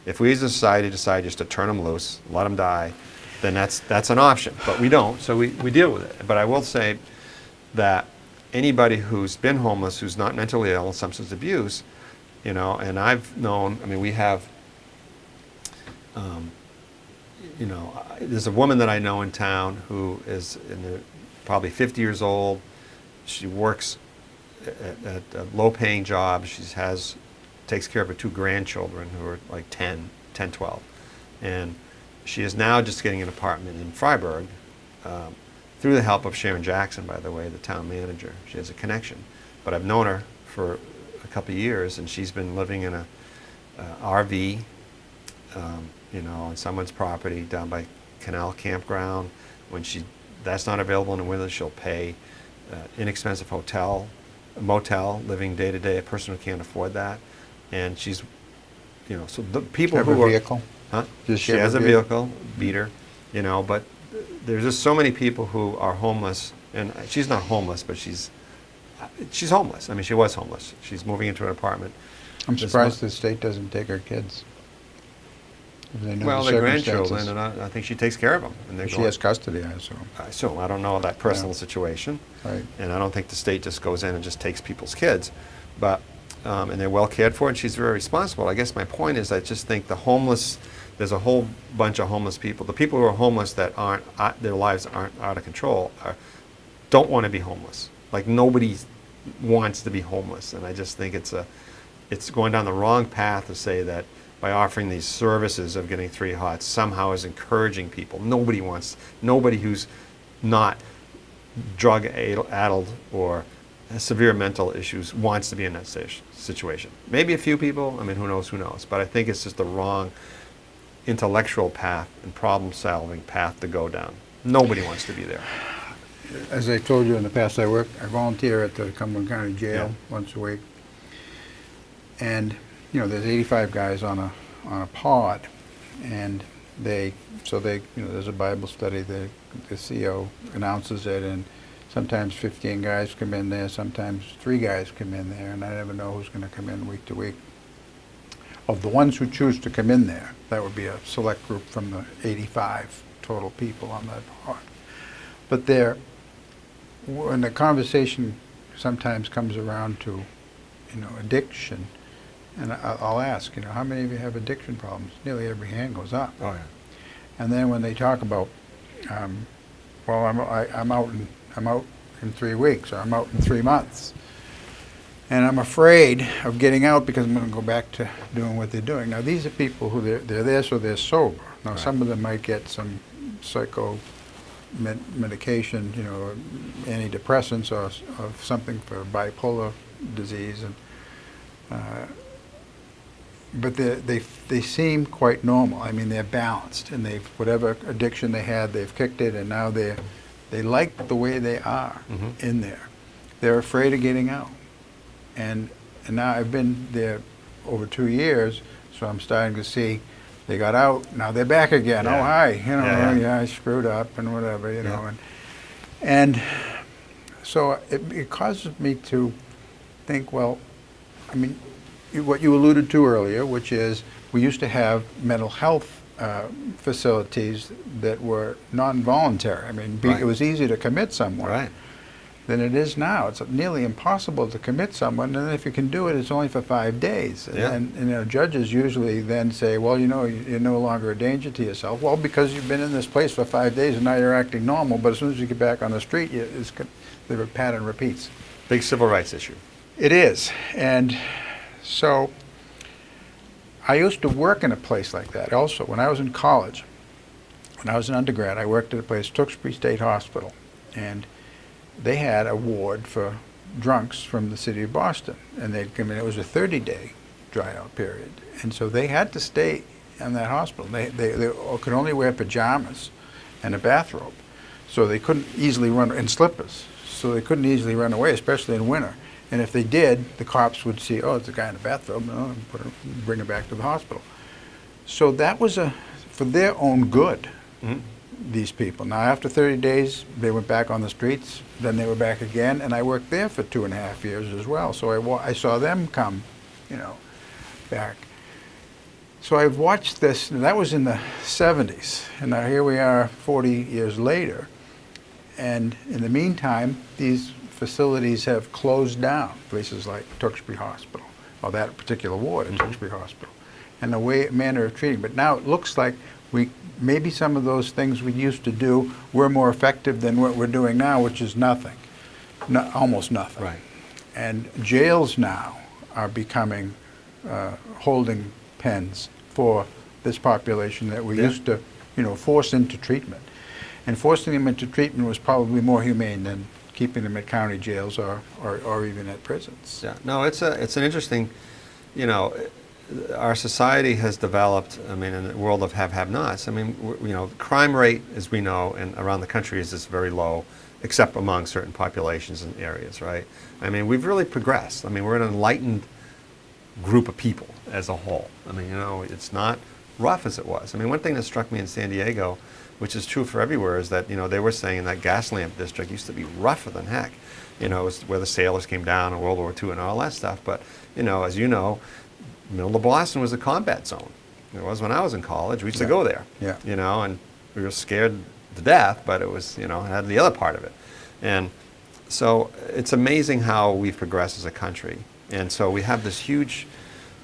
If we as a society decide just to turn them loose, let them die, then that's an option. But we don't, so we deal with it. But I will say that anybody who's been homeless, who's not mentally ill, substance abuse, and I've known, I mean, we have, there's a woman that I know in town who is probably 50 years old. She works at a low-paying job. She takes care of her 2 grandchildren who are like 10, 12. And she is now just getting an apartment in Freiburg through the help of Sharon Jackson, by the way, the town manager. She has a connection. But I've known her for a couple of years, and she's been living in a RV, on someone's property down by Canal Campground. When that's not available in the winter, she'll pay inexpensive motel, living day to day, a person who can't afford that. And she's, so the people Have who a are... vehicle? Huh? Does She have has a vehicle, beater. But there's just so many people who are homeless, and she's not homeless, but she's homeless. I mean, she was homeless. She's moving into an apartment. I'm surprised the state doesn't take her kids. If they know Well, the they're grandchildren, circumstances. and I think she takes care of them. And they're She going- has custody, I assume. I assume. I don't know that personal Yeah. situation. Right. And I don't think the state just goes in and just takes people's kids. But, and they're well cared for, and she's very responsible. I guess my point is I just think there's a whole bunch of homeless people. The people who are homeless that their lives aren't out of control don't want to be homeless. Like, nobody wants to be homeless. And I just think it's going down the wrong path to say that by offering these services of getting 3 hots somehow is encouraging people. Nobody who's not drug-addled or has severe mental issues wants to be in that situation. Maybe a few people, I mean, who knows. But I think it's just the wrong intellectual path and problem-solving path to go down. Nobody wants to be there. As I told you in the past, I volunteer at the Cumberland County Jail Yeah. once a week. And, there's 85 guys on a pod, and there's a Bible study. The CO announces it, and sometimes 15 guys come in there, sometimes 3 guys come in there, and I never know who's going to come in week to week. Of the ones who choose to come in there, that would be a select group from the 85 total people on that pod. But when the conversation sometimes comes around to, addiction, and I'll ask, how many of you have addiction problems? Nearly every hand goes up. Oh, yeah. And then when they talk about, well, I'm out in 3 weeks, or I'm out in 3 months, and I'm afraid of getting out because I'm going to go back to doing what they're doing. Now, these are people who they're there so they're sober. Now, Right. some of them might get some medication, antidepressants or something for bipolar disease, but they seem quite normal. I mean, they're balanced, and whatever addiction they had, they've kicked it, and now they like the way they are in there. They're afraid of getting out, and now I've been there over 2 years, so I'm starting to see. They got out, now they're back again. Yeah. Oh, hi, Yeah. I screwed up and whatever, and so it causes me to think, well, I mean, what you alluded to earlier, which is we used to have mental health facilities that were non-voluntary. I mean, Right. it was easy to commit someone Right. than it is now. It's nearly impossible to commit someone, and if you can do it, it's only for 5 days. Yeah. And judges usually then say, well, you're no longer a danger to yourself. Well, because you've been in this place for 5 days and now you're acting normal, but as soon as you get back on the street, the pattern repeats. Big civil rights issue. It is. And so I used to work in a place like that also. When I was in college, when I was an undergrad, I worked at a place, Tewksbury State Hospital, and they had a ward for drunks from the city of Boston, and they'd come in. It was a 30-day dry-out period, and so they had to stay in that hospital. They could only wear pajamas and a bathrobe, so they couldn't easily run, and slippers, so they couldn't easily run away, especially in winter. And if they did, the cops would see, oh, it's a guy in a bathrobe, and bring him back to the hospital. So that was for their own good. These people. Now, after 30 days, they went back on the streets. Then they were back again, and I worked there for 2.5 years as well. So I saw them come, back. So I've watched this, and that was in the 70s, and now here we are 40 years later. And in the meantime, these facilities have closed down, places like Tewksbury Hospital, or that particular ward at Tewksbury Hospital, and the manner of treating. But now it looks like maybe some of those things we used to do were more effective than what we're doing now, which is nothing, almost nothing. Right. And jails now are becoming holding pens for this population that we used to, force into treatment. And forcing them into treatment was probably more humane than keeping them at county jails or even at prisons. Yeah. No, it's an interesting, our society has developed, I mean, in a world of have-nots. I mean, crime rate, as we know, and around the country is just very low, except among certain populations and areas, right? I mean, we've really progressed. I mean, we're an enlightened group of people as a whole. I mean, it's not rough as it was. I mean, one thing that struck me in San Diego which is true for everywhere, is that, they were saying that gas lamp district used to be rougher than heck. It was where the sailors came down in World War II and all that stuff. But, as you know, middle of Boston was a combat zone. It was when I was in college. We used to go there, Yeah. and we were scared to death, but it was, it had the other part of it. And so it's amazing how we've progressed as a country. And so we have this huge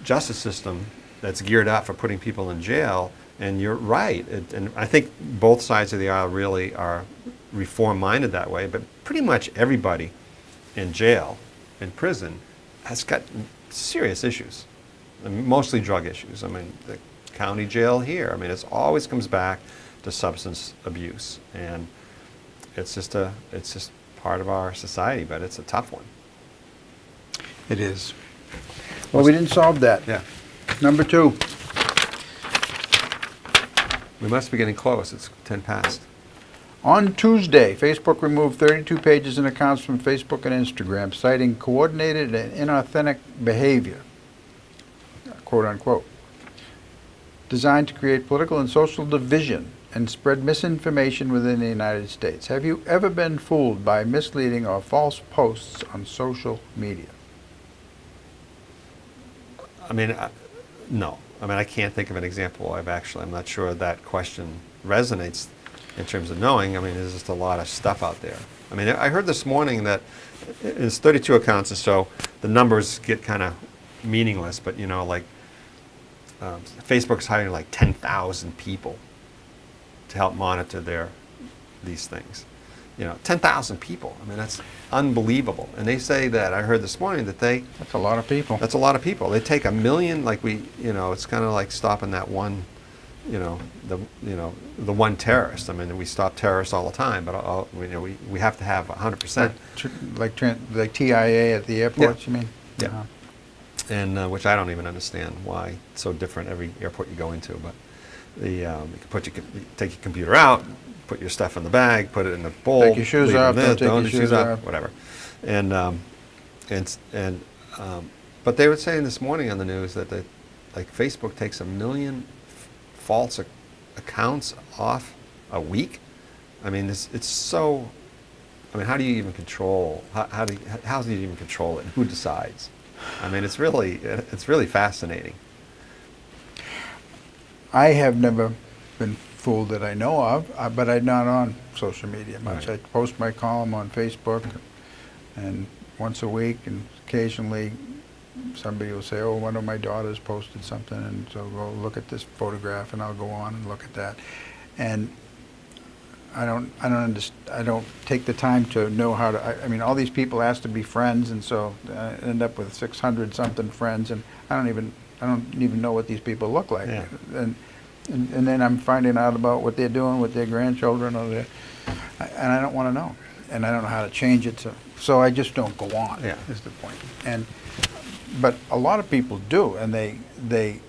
justice system that's geared up for putting people in jail. And you're right. And I think both sides of the aisle really are reform-minded that way. But pretty much everybody in jail, in prison, has got serious issues. I mean, mostly drug issues. I mean, the county jail here, it always comes back to substance abuse. And it's just part of our society, but it's a tough one. It is. Well, we didn't solve that. Yeah. Number 2. We must be getting close. It's 10 past. On Tuesday, Facebook removed 32 pages and accounts from Facebook and Instagram, citing coordinated and inauthentic behavior, quote unquote, designed to create political and social division and spread misinformation within the United States. Have you ever been fooled by misleading or false posts on social media? No. I can't think of an example. I'm not sure that question resonates in terms of knowing. There's just a lot of stuff out there. I heard this morning that it's 32 accounts, and so the numbers get kind of meaningless, but, Facebook's hiring like 10,000 people to help monitor these things. 10,000 people. That's unbelievable. And they say that, I heard this morning that That's a lot of people. That's a lot of people. They take 1 million, it's kind of like stopping that one, the one terrorist. We stop terrorists all the time, but we have to have 100%. Like TIA at the airports, you mean? Yeah. Uh-huh. And which I don't even understand why it's so different every airport you go into. But you can take your computer out, put your stuff in the bag, put it in the bowl. Take your shoes off, don't take your shoes off. Whatever. But they were saying this morning on the news that Facebook takes 1 million false accounts off a week. It's so. How do you even control? How do you even control it? Who decides? It's really fascinating. I have never been fooled that I know of, but I'm not on social media much. Right. I post my column on Facebook, and once a week, and occasionally somebody will say, "Oh, one of my daughters posted something," and so go look at this photograph, and I'll go on and look at that. And I don't take the time to know how to. All these people ask to be friends, and so I end up with 600 something friends, and I don't even know what these people look like. Yeah. And then I'm finding out about what they're doing with their grandchildren, and I don't want to know, and I don't know how to change it. So I just don't go on. Yeah. Is the point. But a lot of people do, and they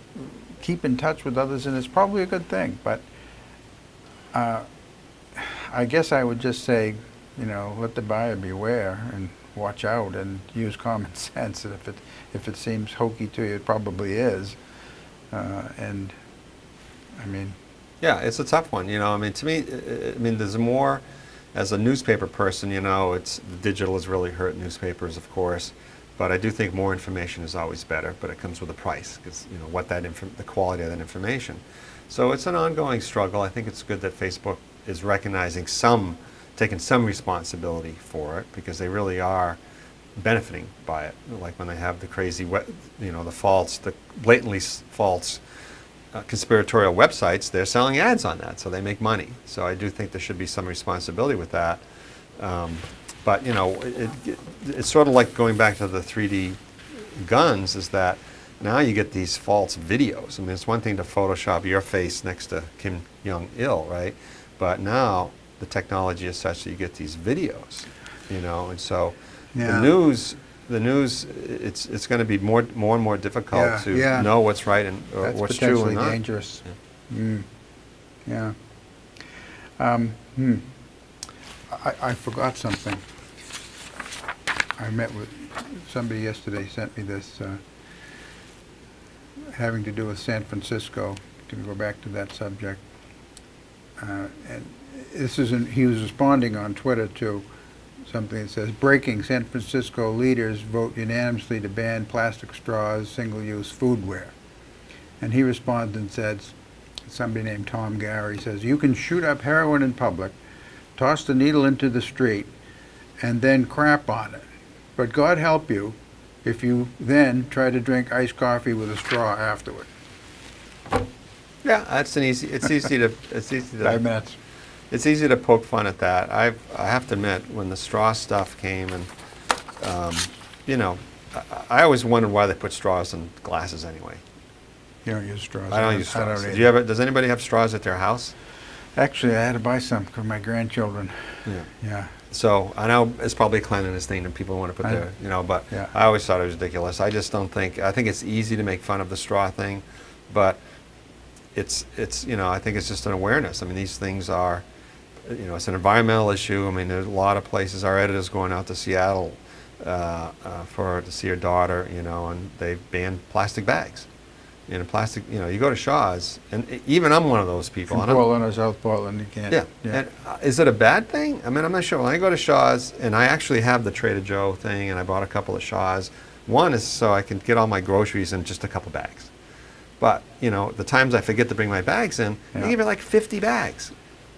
keep in touch with others, and it's probably a good thing. But I guess I would just say, let the buyer beware and watch out and use common sense. And if it seems hokey to you, it probably is. Yeah, it's a tough one. To me, there's more. As a newspaper person, it's digital has really hurt newspapers, of course. But I do think more information is always better. But it comes with a price, because the quality of that information. So it's an ongoing struggle. I think it's good that Facebook is recognizing taking some responsibility for it, because they really are benefiting by it. Like when they have the crazy, the blatantly false conspiratorial websites, they're selling ads on that, so they make money. So I do think there should be some responsibility with that. But it's sort of like going back to the 3D guns, is that now you get these false videos. It's one thing to Photoshop your face next to Kim Jong-il, right? But now the technology is such that you get these videos, and so Yeah. the news, it's going to be more and more difficult to know what's right and That's what's true and potentially not. dangerous. Yeah. I forgot something. I met with somebody yesterday, sent me this having to do with San Francisco, to go back to that subject. And he was responding on Twitter to something that says, breaking, San Francisco leaders vote unanimously to ban plastic straws, single-use foodware. And he responded and said, somebody named Tom Gary says, you can shoot up heroin in public, toss the needle into the street, and then crap on it. But God help you if you then try to drink iced coffee with a straw afterward. Yeah, that's it's easy to 5 minutes. it's easy to poke fun at that. I have to admit, when the straw stuff came, and you know, I always wondered why they put straws in glasses anyway. You don't use straws. I don't use straws. either. Do you ever? Does anybody have straws at their house? Actually, I had to buy some for my grandchildren. Yeah. Yeah. So I know it's probably a cleanliness thing, and people want to put their, but Yeah. I always thought it was ridiculous. I just don't think. I think it's easy to make fun of the straw thing, but it's I think it's just an awareness. I mean, these things are, it's an environmental issue. I mean, there's a lot of places. Our editor's going out to Seattle to see her daughter, and they banned plastic bags. Plastic, you go to Shaw's, and even I'm one of those people. From and I'm- Portland or South Portland, you can't. yeah. And is it a bad thing? I mean, I'm not sure. When I go to Shaw's, and I actually have the Trader Joe thing, and I bought a couple of Shaw's. One is so I can get all my groceries in just a couple bags. But, the times I forget to bring my bags in, Yeah. they give you like 50 bags.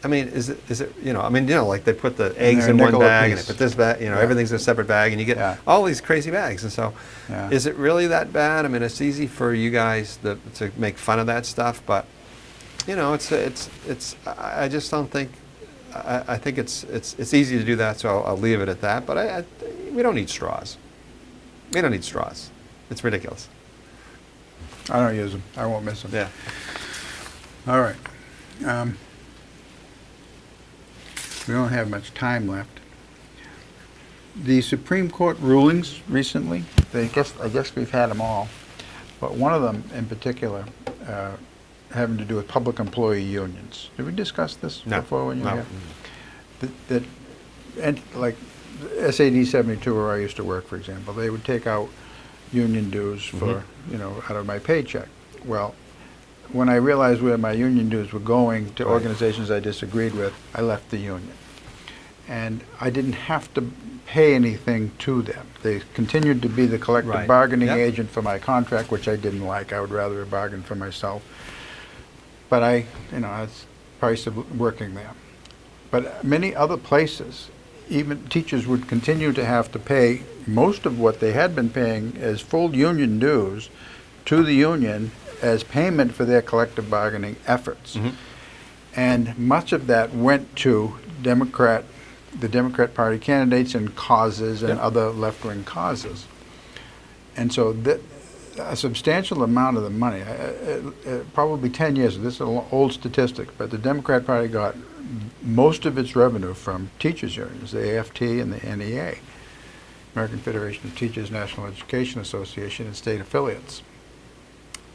I mean, is it like they put the eggs they're in a one nickel a bag, and they piece. put this bag, Yeah. everything's in a separate bag, and you get Yeah. all these crazy bags. And so, Yeah. is it really that bad? I mean, it's easy for you guys to make fun of that stuff, but, I just don't think, I think it's easy to do that, so I'll leave it at that. But we don't need straws. We don't need straws. It's ridiculous. I don't use them. I won't miss them. Yeah. All right. We don't have much time left. The Supreme Court rulings recently, I guess we've had them all, but one of them in particular having to do with public employee unions. Did we discuss this No. before when you were No. here? And like SAD 72, where I used to work, for example, they would take out union dues for, out of my paycheck. Well, when I realized where my union dues were going to Right. organizations I disagreed with, I left the union. And I didn't have to pay anything to them. They continued to be the collective Right. bargaining Yep. agent for my contract, which I didn't like. I would rather have bargained for myself. But that's the price of working there. But many other places, even teachers would continue to have to pay most of what they had been paying as full union dues to the union as payment for their collective bargaining efforts. Mm-hmm. And much of that went to the Democrat Party candidates and causes and Yep. other left-wing causes. And so a substantial amount of the money, probably 10 years, this is an old statistic, but the Democrat Party got most of its revenue from teachers' unions, the AFT and the NEA, American Federation of Teachers National Education Association, and state affiliates.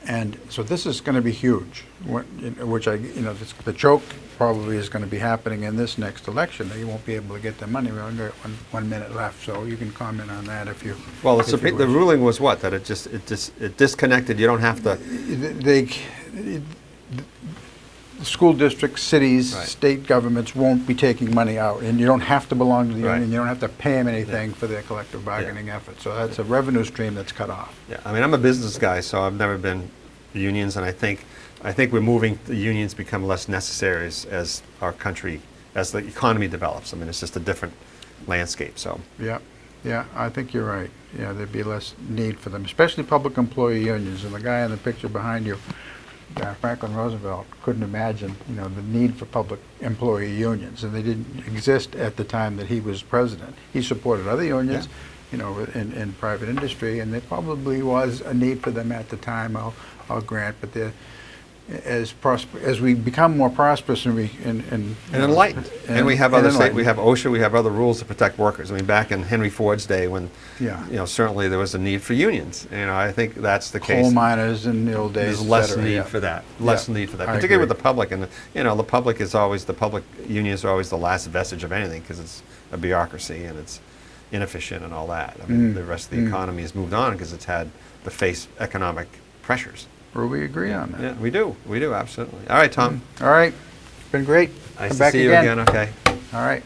And so this is going to be huge, the choke probably is going to be happening in this next election. They won't be able to get the money. We only got one minute left, so you can comment on that if you. Well, if you the wish. ruling was what? That it disconnected. You don't have to. The school districts, cities, Right. state governments won't be taking money out, and you don't have to belong to the Right. union. You don't have to pay them anything for their collective bargaining efforts. So that's a revenue stream that's cut off. Yeah, I mean, I'm a business guy, so I've never been unions, and I think we're moving. The unions become less necessary as our country, as the economy develops. I mean, it's just a different landscape. So. Yeah, I think you're right. Yeah, there'd be less need for them, especially public employee unions. And the guy in the picture behind you, Franklin Roosevelt, couldn't imagine, the need for public employee unions, and they didn't exist at the time that he was president. He supported other unions, in private industry, and there probably was a need for them at the time. I'll grant, but as we become more prosperous and enlightened, and we have other enlightened. we have OSHA, we have other rules to protect workers. I mean, back in Henry Ford's day, when certainly there was a need for unions. I think that's the case. Coal miners in the old days. There's less et cetera, need for that. Less need for that, I particularly agree. with the public. And the public is always the public unions are always the last vestige of anything because it's a bureaucracy and it's inefficient and all that. I mean, the rest of the economy has moved on because it's had to face economic pressures. Well, we agree on that. Yeah, we do, absolutely. All right, Tom. All right. Been great. Nice Come to back see you again, okay. All right.